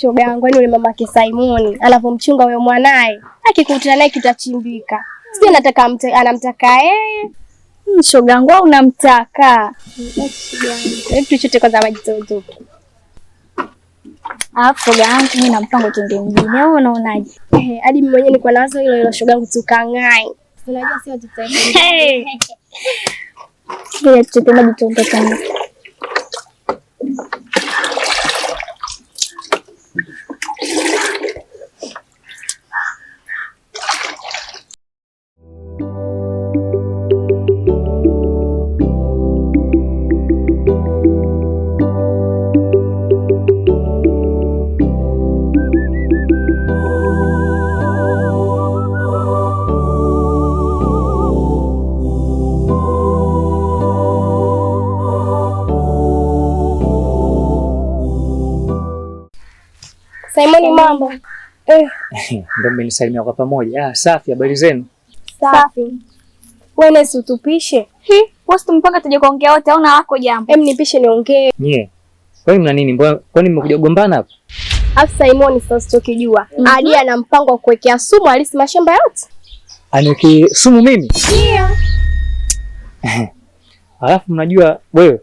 shoga yangu, yule mamake Simon anapomchunga huyo mwanae, akikutana naye kitachimbika. Sio nataka anamtaka yeye. Shoga yangu au unamtaka? Hebu tuchote kwanza maji toto. Shoga yangu mimi na mpango twende mjini. Au unaonaje? Hadi mimi mwenyewe niko na wazo hilo shoga yangu tukangai. Unajua sio tutaenda. Ndio tuchote maji toto sana. Simoni, mambo? Ndio mmenisalimia kwa pamoja. Safi, habari zenu? Safi. Wewe si utupishe? Wewe mpanga tuje kuongea wote au na wako jambo? Nipishe niongee. Nyie. Wewe mna nini? Kwani mmekuja kugombana hapa? Afu Simoni sasa usitokijua. Hadi ana mpango wa kuwekea sumu Alisi mashamba yote. Aniweke sumu mimi? Ndio. Alafu mnajua wewe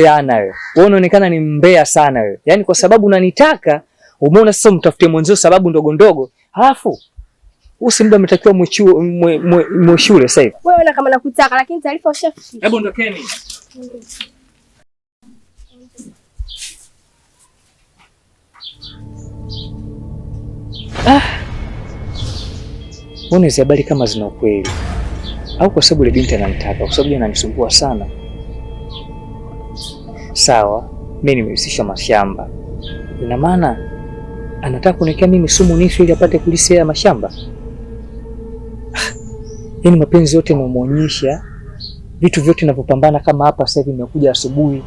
yana wewe. Wewe unaonekana ni mbea sana wewe. Yaani kwa sababu unanitaka, umeona sasa mtafutie mwenzio sababu ndogo ndogo. Alafu usi muda umetakiwa mweshule sasa hivi. Wewe una kama nakutaka lakini taarifa ushafikia. Hebu ondokeni. Mbona hizo habari kama zina ukweli? Au kwa sababu ile binti ananitaka, kwa sababu ananisumbua sana. Sawa, mimi nimehusisha mashamba. Ina maana anataka kuniwekea mimi sumu nifu ili apate kulisia mashamba. Yaani mapenzi yote namuonyesha, vitu vyote ninavyopambana kama hapa sasa hivi nimekuja asubuhi,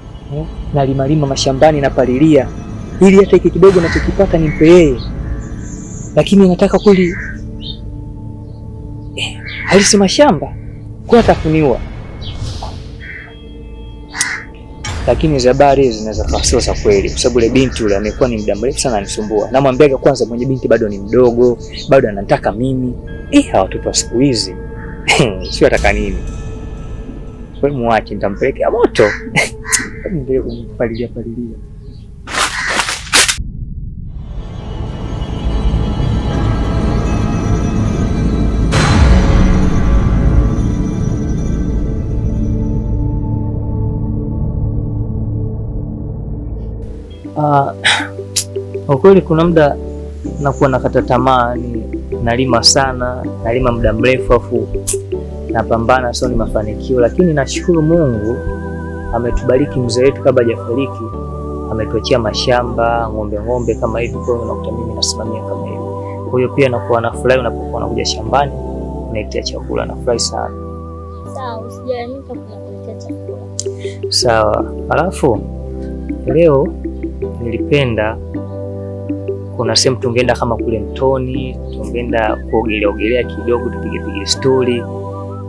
na limalima mashambani na palilia ili hata hiki kidogo ninachokipata nimpe yeye. Lakini anataka kweli halisi mashamba kwa atakuniua. Lakini hizo habari zinaweza kuwa sio za kweli kwa sababu ile binti yule amekuwa ni muda mrefu sana anisumbua. Namwambiaga kwanza mwenye binti bado ni mdogo, bado anataka mimi. Hawa watoto wa siku hizi. Sio ataka nini? Wewe muache nitampelekea moto. Ndio kumpalilia. Ukweli kuna muda nakuwa nakata tamaa, ni nalima sana, nalima muda mrefu afu napambana sio ni mafanikio, lakini nashukuru Mungu ametubariki. Mzee wetu kabla hajafariki ametuachia mashamba, ng'ombe kama hivi, kwa hiyo unakuta mimi nasimamia kama hivi. Kwa hiyo pia nakuwa nafurahi unapokuwa unakuja shambani unaitia chakula, nafurahi sana. Sawa, usijali nitakuletea chakula. Sawa. Alafu leo nilipenda kuna sehemu tungeenda kama kule mtoni, tungeenda kuogelea kidogo, tupige story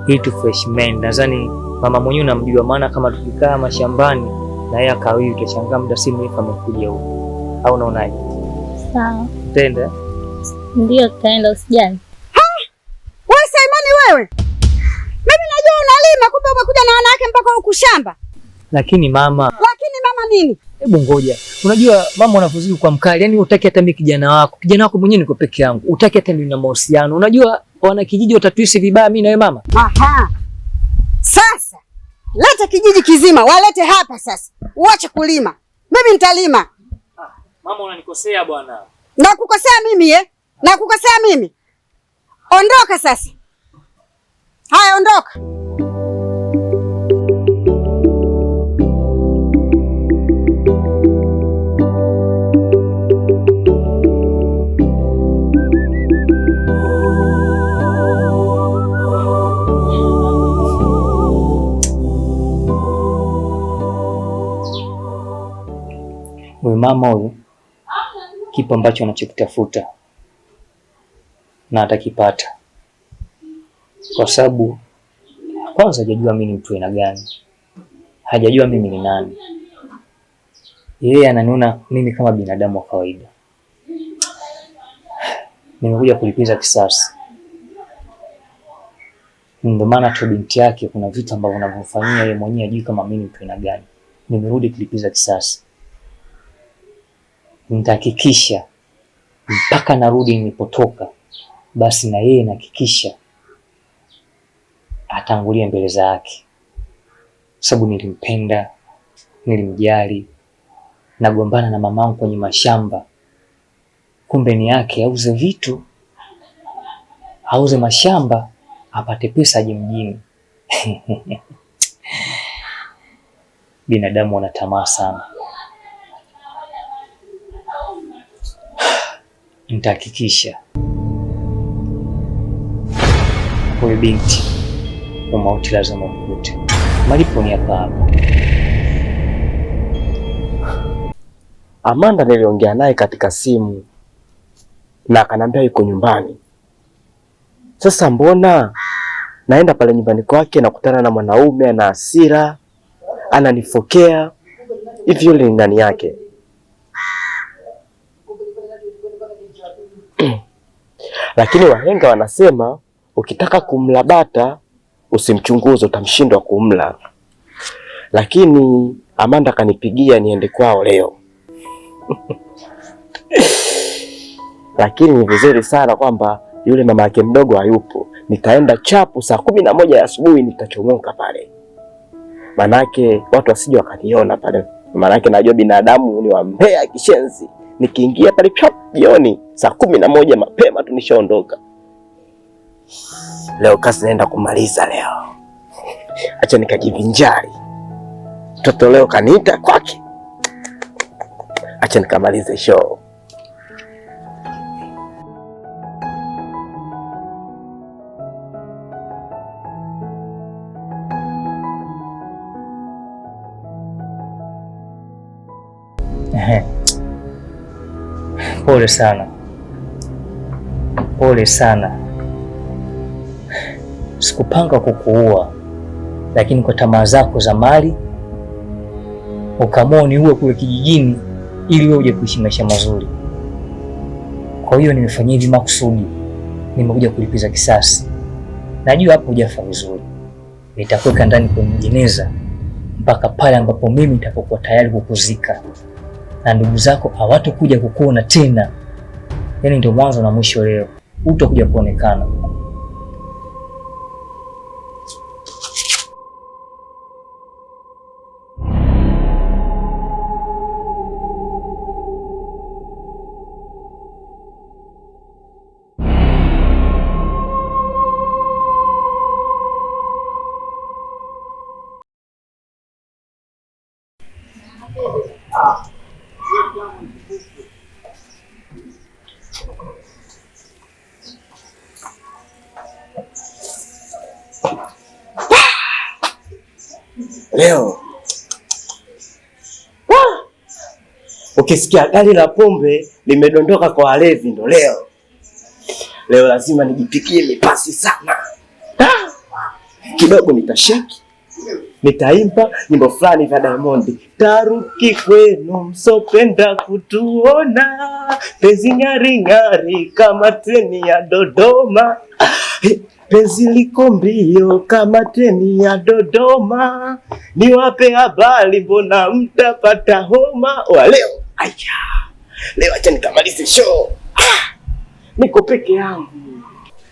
hii tu freshman. Nadhani mama mwenyewe namjua, maana kama tukikaa mashambani na yeye akawi tutashangaa muda si mrefu amekuja huko. Au unaonaje? Sawa. Tenda? Ndio tutaenda, usijali. Wewe Simoni wewe. Mimi najua unalima, kumbe umekuja na wanawake mpaka huku shamba. Lakini mama nini? Hebu ngoja. Unajua mama unavozidi kwa mkali, yani utaki hata mimi kijana wako mwenyewe niko peke yangu. Utaki hata mimi na mahusiano. Unajua wana kijiji watatuisi vibaya mimi na wewe mama. Aha. Sasa leta kijiji kizima, walete hapa sasa. Uache kulima. Mimi nitalima. Mama unanikosea bwana. Nakukosea mimi Nakukosea mimi. Ondoka sasa. Haya ondoka. Wewe mama huyu kipo ambacho anachokitafuta na atakipata, kwa sababu kwanza hajajua mimi ni mtu aina gani, hajajua mimi ni nani. Yeye ananiona mimi kama binadamu wa kawaida. Nimekuja kulipiza kisasi. Ndio maana tu binti yake kuna vitu ambavyo anavyofanyia yeye mwenyewe ajui kama mimi mtu aina gani. Nimerudi kulipiza kisasi. Nitahakikisha mpaka narudi nilipotoka, basi na yeye nahakikisha atangulia mbele za haki. Sababu nilimpenda, nilimjali, nagombana na mamangu kwenye mashamba. Kumbe ni yake auze vitu, auze mashamba, apate pesa aje mjini. Binadamu wana tamaa sana. Nitahakikisha huyu binti umauti lazima mkute. Malipo ni hapa hapa. Amanda niliongea naye katika simu na akanambia yuko nyumbani. Sasa mbona naenda pale nyumbani kwake nakutana na mwanaume ana hasira, ananifokea hivi? Yule ni nani yake? Lakini wahenga wanasema ukitaka kumla bata usimchunguze, utamshindwa kumla. Lakini Amanda kanipigia niende kwao leo. Lakini ni vizuri sana kwamba yule mama yake mdogo hayupo. Nitaenda chapu saa 11 ya asubuhi, nitachomoka pale. Manake watu wasije wakaniona pale. Manake najua binadamu ni wambea kishenzi. Nikiingia pale jioni saa 11 mapema tu nishaondoka. Leo kazi naenda kumaliza leo. Acha nikajivinjari. Mtoto leo kaniita kwake. Acha nikamalize show. Pole sana. Pole sana. Sikupanga kukuua, lakini kwa tamaa zako za mali ukaamua uniue kule kijijini ili wewe uje kuishi maisha mazuri. Kwa hiyo nimefanyia hivi makusudi. Nimekuja kulipiza kisasi. Najua hapo hujafa vizuri. Nitakuweka ndani kwenye jeneza mpaka pale ambapo mimi nitapokuwa tayari kukuzika. Na ndugu zako hawatakuja kukuona tena. Yaani ndio mwanzo na mwisho leo. Utakuja kuonekana. Leo ukisikia gari la pombe limedondoka kwa walevi, ndo leo lazima nijipikie mipasi sana. Kidogo nitasheki, nitaimba nyimbo fulani vya Diamond. Taruki kwenu msopenda kutuona, penzi ngari ngari kama treni ya Dodoma. Penzi liko mbio kama treni ya Dodoma. Niwape habari mbona mtapata homa. Leo leo acha nikamalize show. Niko peke yangu.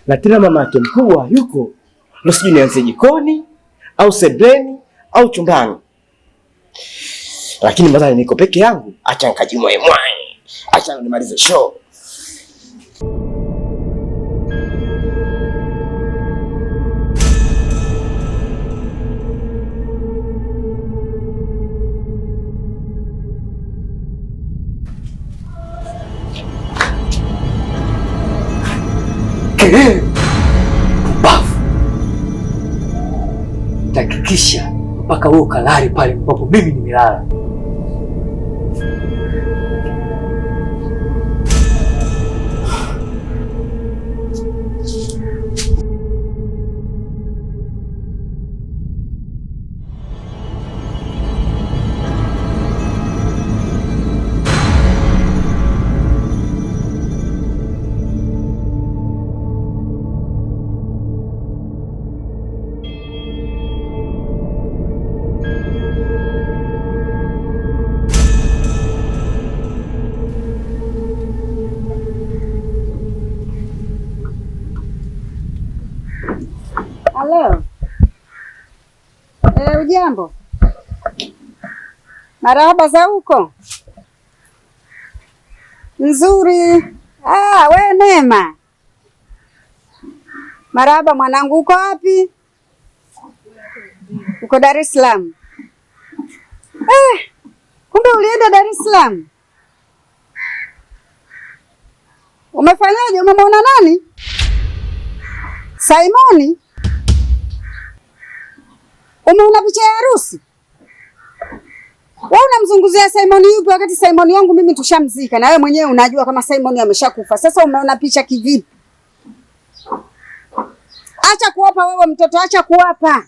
Na tena mama yake mkubwa yuko. Ndio sijui nianze jikoni au sebuleni au chumbani. Lakini madhani niko peke yangu, acha nikajimwae mwae. Acha nimalize show. Bafu. Tahakikisha mpaka wewe ukalale pale ambapo mimi nimelala. Ujambo? Marahaba za huko? Nzuri. We Neema. Marahaba mwanangu, uko wapi? Uko Dar es Salaam. Kumbe ulienda Dar es Salaam. Umefanyaje? Umemwona nani? Simoni? Umeona picha ya harusi? Wewe unamzunguzia Simoni yupi wakati Simoni wangu mimi tushamzika na wewe mwenyewe unajua kama Simoni ameshakufa. Sasa umeona picha kivipi? Acha kuwapa wewe mtoto, acha kuwapa.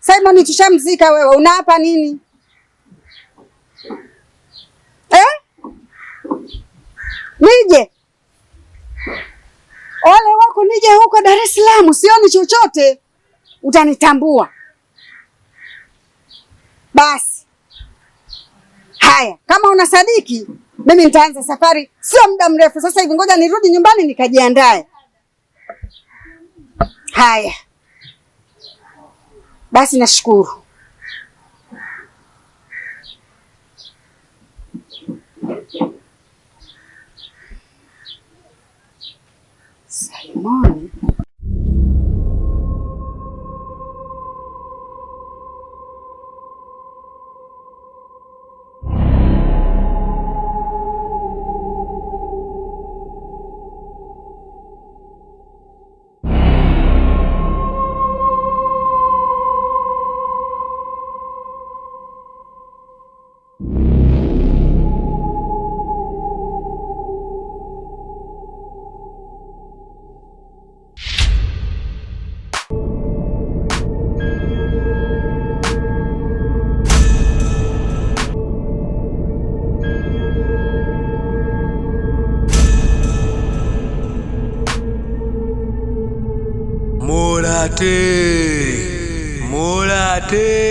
Simoni tushamzika, wewe unaapa nini? Nije? Ole wako nije huko Dar es Salaam, sioni chochote. Utanitambua. Basi. Haya, kama unasadiki, mimi nitaanza safari sio muda mrefu. Sasa hivi ngoja nirudi nyumbani nikajiandae. Haya. Basi nashukuru. Simoni. Mulate.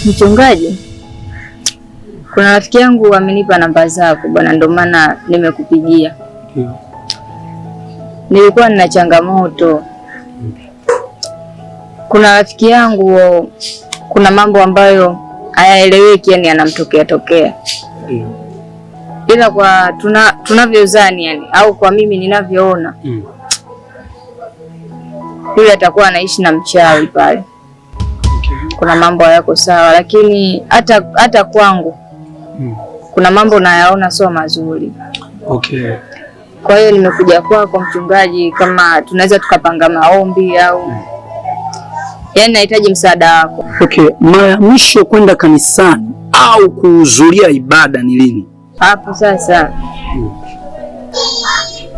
Mchungaji, kuna rafiki yangu amenipa namba zako bwana, ndio maana nimekupigia. Nilikuwa nina changamoto. Kuna rafiki yangu, kuna mambo ambayo hayaeleweki, yani anamtokea. Ila kwa tunavyozani yani, au kwa mimi ninavyoona, yule atakuwa anaishi na mchawi pale. Kuna mambo hayako sawa, lakini hata kwangu kuna mambo nayaona sio mazuri. Kwa hiyo nimekuja kwako mchungaji, kama tunaweza tukapanga maombi au yani nahitaji msaada wako. Mara ya mwisho kwenda kanisani au kuhudhuria ibada ni lini? Hapo sasa.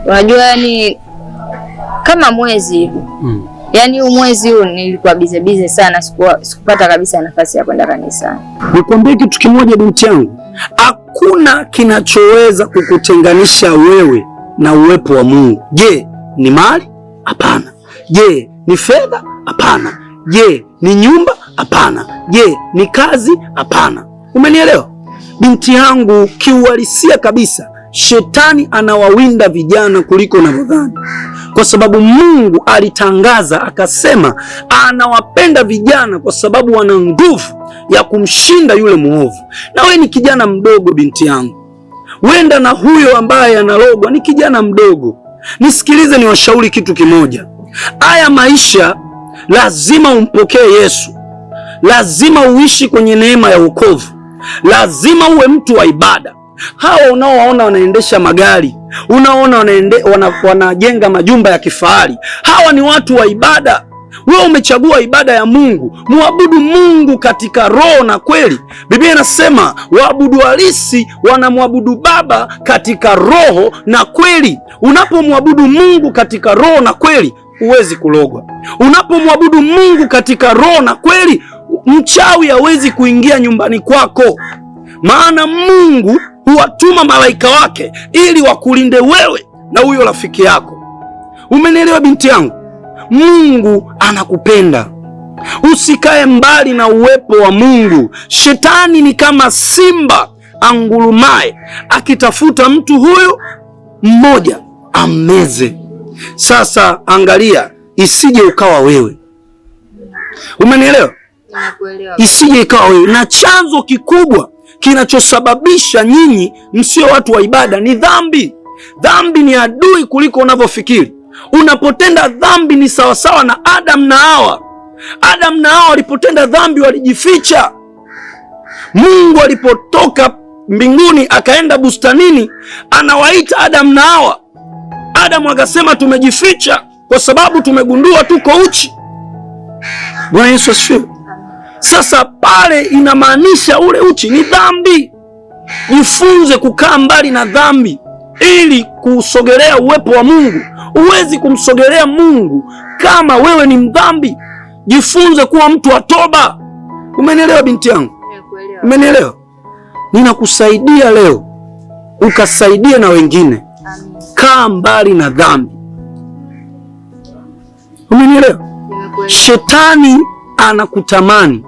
Unajua yani kama mwezi hivi. Yaani mwezi huu nilikuwa bize sana, sikupata kabisa nafasi ya kwenda kanisani. Nikwambie kitu kimoja binti yangu, hakuna kinachoweza kukutenganisha wewe na uwepo wa Mungu. Je, ni mali? Hapana. Je, ni fedha? Hapana. Je, ni nyumba? Hapana. Je, ni kazi? Hapana. Umenielewa? Binti yangu, kiuhalisia kabisa, shetani anawawinda vijana kuliko unavyodhani. Kwa sababu Mungu alitangaza akasema anawapenda vijana kwa sababu wana nguvu ya kumshinda yule muovu. Na wewe ni kijana mdogo binti yangu. Wenda na huyo ambaye analogwa ni kijana mdogo. Nisikilize, niwashauri kitu kimoja. Haya maisha lazima umpokee Yesu. Lazima uishi kwenye neema ya wokovu. Lazima uwe mtu wa ibada. Hawa unaowaona wanaendesha magari, unaona wanajenga majumba ya kifahari, hawa ni watu wa ibada. Wewe umechagua ibada ya Mungu. Muabudu Mungu katika roho na kweli. Biblia inasema waabudu halisi wanamwabudu Baba katika roho na kweli. Unapomwabudu Mungu katika roho na kweli, huwezi kulogwa. Unapomwabudu Mungu katika roho na kweli, mchawi hawezi kuingia nyumbani kwako, maana Mungu huwatuma malaika wake ili wakulinde wewe na huyo rafiki yako. Umenielewa binti yangu? Mungu anakupenda. Usikae mbali na uwepo wa Mungu. Shetani ni kama simba angurumaye akitafuta mtu huyo mmoja ammeze. Sasa angalia, isije ukawa wewe. Umenielewa? Isije ikawa wewe. Na chanzo kikubwa kinachosababisha nyinyi msio watu wa ibada ni dhambi. Dhambi ni adui kuliko unavyofikiri. Unapotenda dhambi ni sawasawa na Adam na Hawa. Adam na Hawa walipotenda dhambi walijificha. Mungu alipotoka mbinguni akaenda bustanini, anawaita Adam na Hawa. Adam akasema tumejificha kwa sababu tumegundua tuko uchi. Bwana Yesu asifiwe. Sasa pale inamaanisha ule uchi ni dhambi. Jifunze kukaa mbali na dhambi ili kusogelea uwepo wa Mungu. Huwezi kumsogelea Mungu kama wewe ni mdhambi. Jifunze kuwa mtu wa toba. Umenielewa binti yangu? Umenielewa? Ninakusaidia leo ukasaidia na wengine. Kaa mbali na dhambi. Umenielewa? Shetani anakutamani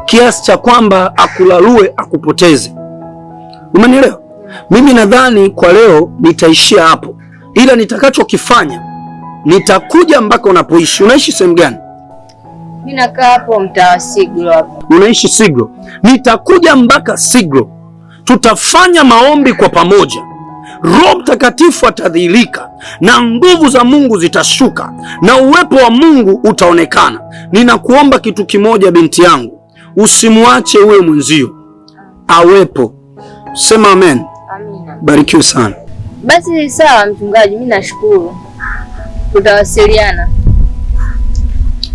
kiasi cha kwamba akulalue, akupoteze. Umenielewa? Mimi nadhani kwa leo nitaishia hapo, ila nitakachokifanya nitakuja mpaka unapoishi. Unaishi sehemu gani? Mimi nakaa hapo mtaa wa Siglo hapo. Unaishi Siglo? Nitakuja mpaka Siglo, tutafanya maombi kwa pamoja. Roho Mtakatifu atadhihirika na nguvu za Mungu zitashuka na uwepo wa Mungu utaonekana. Ninakuomba kitu kimoja binti yangu, usimwache uwe mwenzio, awepo. Sema amen. Amina. Barikiwe sana. Basi sawa mchungaji, mimi nashukuru. Tutawasiliana.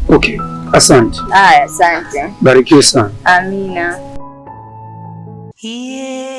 Okay, asante. Haya, asante. Barikiwe sana. Amina. Yeah.